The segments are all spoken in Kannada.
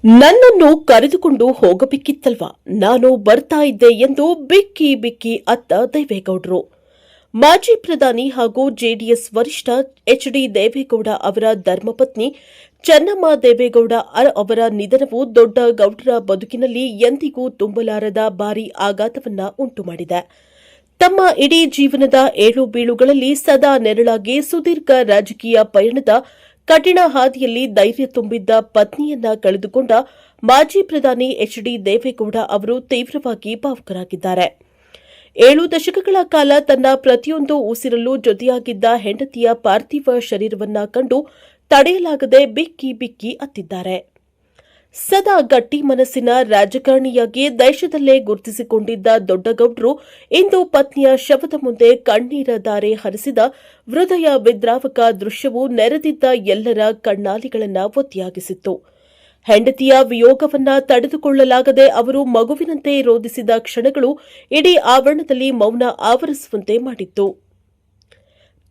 ನನ್ನನ್ನು ಕರೆದುಕೊಂಡು ಹೋಗಬೇಕಿತ್ತಲ್ವಾ, ನಾನು ಬರ್ತಾ ಇದ್ದೆ ಎಂದು ಬಿಕ್ಕಿ ಬಿಕ್ಕಿ ಅತ್ತ ದೇವೇಗೌಡರು. ಮಾಜಿ ಪ್ರಧಾನಿ ಹಾಗೂ ಜೆಡಿಎಸ್ ವರಿಷ್ಠ ಎಚ್ಡಿ ದೇವೇಗೌಡ ಅವರ ಧರ್ಮಪತ್ನಿ ಚೆನ್ನಮ್ಮ ದೇವೇಗೌಡ ಅವರ ನಿಧನವು ದೊಡ್ಡ ಗೌಡರ ಬದುಕಿನಲ್ಲಿ ಎಂದಿಗೂ ತುಂಬಲಾರದ ಭಾರೀ ಆಘಾತವನ್ನ ಉಂಟುಮಾಡಿದೆ. ತಮ್ಮ ಇಡೀ ಜೀವನದ ಏಳು ಬೀಳುಗಳಲ್ಲಿ ಸದಾ ನೆರಳಾಗಿ ಸುದೀರ್ಘ ರಾಜಕೀಯ ಪಯಣದ ಕಠಿಣ ಹಾದಿಯಲ್ಲಿ ಧೈರ್ಯ ತುಂಬಿದ್ದ ಪತ್ನಿಯನ್ನ ಕಳೆದುಕೊಂಡ ಮಾಜಿ ಪ್ರಧಾನಿ ಎಚ್ಡಿ ದೇವೇಗೌಡ ಅವರು ತೀವ್ರವಾಗಿ ಭಾವುಕರಾಗಿದ್ದಾರೆ. 7 ದಶಕಗಳ ಕಾಲ ತನ್ನ ಪ್ರತಿಯೊಂದು ಉಸಿರಲ್ಲೂ ಜೊತೆಯಾಗಿದ್ದ ಹೆಂಡತಿಯ ಪಾರ್ಥಿವ ಶರೀರವನ್ನ ಕಂಡು ತಡೆಯಲಾಗದೆ ಬಿಕ್ಕಿ ಬಿಕ್ಕಿ ಅತ್ತಿದ್ದಾರೆ. ಸದಾ ಗಟ್ಟಿ ಮನಸ್ಸಿನ ರಾಜಕಾರಣಿಯಾಗಿ ದೇಶದಲ್ಲೇ ಗುರುತಿಸಿಕೊಂಡಿದ್ದ ದೊಡ್ಡಗೌಡರು ಇಂದು ಪತ್ನಿಯ ಶವದ ಮುಂದೆ ಕಣ್ಣೀರ ಧಾರೆ ಹರಿಸಿದ ಹೃದಯ ವಿದ್ರಾವಕ ದೃಶ್ಯವು ನೆರೆದಿದ್ದ ಎಲ್ಲರ ಕಣ್ಣಾಲಿಗಳನ್ನ ಒತ್ತಿಯಾಗಿಸಿತ್ತು. ಹೆಂಡತಿಯ ವಿಯೋಗವನ್ನ ತಡೆದುಕೊಳ್ಳಲಾಗದೆ ಅವರು ಮಗುವಿನಂತೆ ರೋಧಿಸಿದ ಕ್ಷಣಗಳು ಇಡೀ ಆವರಣದಲ್ಲಿ ಮೌನ ಆವರಿಸುವಂತೆ ಮಾಡಿತ್ತು.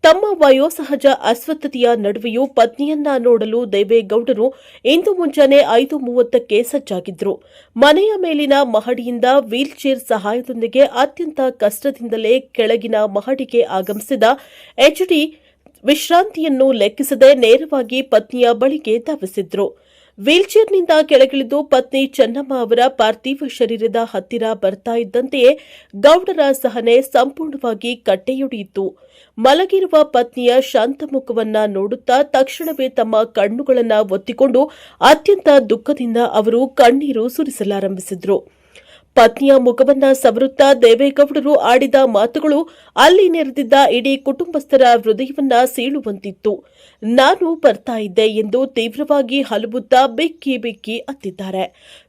ತಮ್ಮ ವಯೋಸಹಜ ಅಸ್ವಸ್ಥತೆಯ ನಡುವೆಯೂ ಪತ್ನಿಯನ್ನ ನೋಡಲು ದೇವೇಗೌಡರು ಇಂದು ಮುಂಜಾನೆ 5:30ಕ್ಕೆ ಸಜ್ಜಾಗಿದ್ರು. ಮನೆಯ ಮೇಲಿನ ಮಹಡಿಯಿಂದ ವೀಲ್ಚೇರ್ ಸಹಾಯದೊಂದಿಗೆ ಅತ್ಯಂತ ಕಷ್ಟದಿಂದಲೇ ಕೆಳಗಿನ ಮಹಡಿಗೆ ಆಗಮಿಸಿದ ಎಚ್ಡಿ ವಿಶ್ರಾಂತಿಯನ್ನು ಲೆಕ್ಕಿಸದೆ ನೇರವಾಗಿ ಪತ್ನಿಯ ಬಳಿಗೆ ಧಾವಿಸಿದ್ರು. ವೀಲ್ಚೇರ್ನಿಂದ ಕೆಳಗಿಳಿದು ಪತ್ನಿ ಚೆನ್ನಮ್ಮ ಅವರ ಪಾರ್ಥಿವ ಶರೀರದ ಹತ್ತಿರ ಬರ್ತಾ ಇದ್ದಂತೆಯೇ ಗೌಡರ ಸಹನೆ ಸಂಪೂರ್ಣವಾಗಿ ಕಟ್ಟೆಯೊಡೆಯಿತು. ಮಲಗಿರುವ ಪತ್ನಿಯ ಶಾಂತ ಮುಖವನ್ನ ನೋಡುತ್ತಾ ತಕ್ಷಣವೇ ತಮ್ಮ ಕಣ್ಣುಗಳನ್ನು ಒತ್ತಿಕೊಂಡು ಅತ್ಯಂತ ದುಃಖದಿಂದ ಅವರು ಕಣ್ಣೀರು ಸುರಿಸಲಾರಂಭಿಸಿದ್ರು. ಪತ್ನಿಯ ಮುಖವನ್ನ ಸವರುತ್ತಾ ದೇವೇಗೌಡರು ಆಡಿದ ಮಾತುಗಳು ಅಲ್ಲಿ ನೆರೆದಿದ್ದ ಇಡೀ ಕುಟುಂಬಸ್ಥರ ಹೃದಯವನ್ನ ಸೀಳುವಂತಿತ್ತು. ನಾನು ಬರ್ತಾ ಇದ್ದೆ ಎಂದು ತೀವ್ರವಾಗಿ ಹಲಬುತ್ತಾ ಬಿಕ್ಕಿ ಬಿಕ್ಕಿ ಅತ್ತಿದ್ದಾರೆ.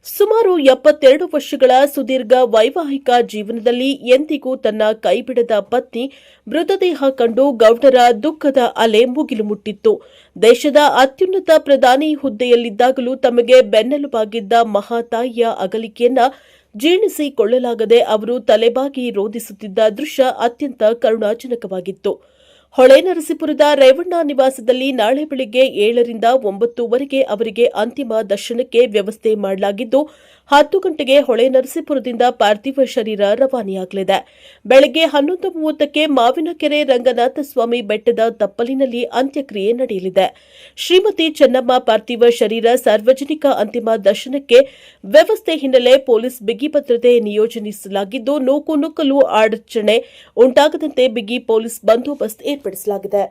ಸುಮಾರು 72 ವರ್ಷಗಳ ಸುದೀರ್ಘ ವೈವಾಹಿಕ ಜೀವನದಲ್ಲಿ ಎಂದಿಗೂ ತನ್ನ ಕೈಬಿಡದ ಪತ್ನಿ ಮೃತದೇಹ ಕಂಡು ಗೌಡರ ದುಃಖದ ಅಲೆ ಮುಗಿಲು ಮುಟ್ಟಿತ್ತು. ದೇಶದ ಅತ್ಯುನ್ನತ ಪ್ರಧಾನಿ ಹುದ್ದೆಯಲ್ಲಿದ್ದಾಗಲೂ ತಮಗೆ ಬೆನ್ನೆಲುಬಾಗಿದ್ದ ಮಹಾತಾಯಿಯ ಅಗಲಿಕೆಯನ್ನ ಜೀರ್ಣಿಸಿಕೊಳ್ಳಲಾಗದೆ ಅವರು ತಲೆಬಾಗಿ ರೋಧಿಸುತ್ತಿದ್ದ ದೃಶ್ಯ ಅತ್ಯಂತ ಕರುಣಾಜನಕವಾಗಿತ್ತು. ಹೊಳೆನರಸೀಪುರದ ರೇವಣ್ಣ ನಿವಾಸದಲ್ಲಿ ನಾಳೆ ಬೆಳಗ್ಗೆ 7ರಿಂದ 9ವರೆಗೆ ಅವರಿಗೆ ಅಂತಿಮ ದರ್ಶನಕ್ಕೆ ವ್ಯವಸ್ಥೆ ಮಾಡಲಾಗಿದ್ದು 10 ಗಂಟೆಗೆ ಹೊಳೆನರಸೀಪುರದಿಂದ ಪಾರ್ಥಿವ ಶರೀರ ರವಾನೆಯಾಗಲಿದೆ. ಬೆಳಗ್ಗೆ 11:30ಕ್ಕೆ ಮಾವಿನಕೆರೆ ರಂಗನಾಥಸ್ವಾಮಿ ಬೆಟ್ಟದ ತಪ್ಪಲಿನಲ್ಲಿ ಅಂತ್ಯಕ್ರಿಯೆ ನಡೆಯಲಿದೆ. ಶ್ರೀಮತಿ ಚೆನ್ನಮ್ಮ ಪಾರ್ಥಿವ ಶರೀರ ಸಾರ್ವಜನಿಕ ಅಂತಿಮ ದರ್ಶನಕ್ಕೆ ವ್ಯವಸ್ಥೆ ಹಿನ್ನೆಲೆ ಪೊಲೀಸ್ ಬಿಗಿ ಭದ್ರತೆ ನಿಯೋಜಿಸಲಾಗಿದ್ದು ನೂಕುನುಗ್ಗಲು ಅಡಚಣೆ ಉಂಟಾಗದಂತೆ ಬಿಗಿ ಪೊಲೀಸ್ ಬಂದೋಬಸ್ತ್ ಏರ್ಪಡಿಸಲಾಗಿದೆ.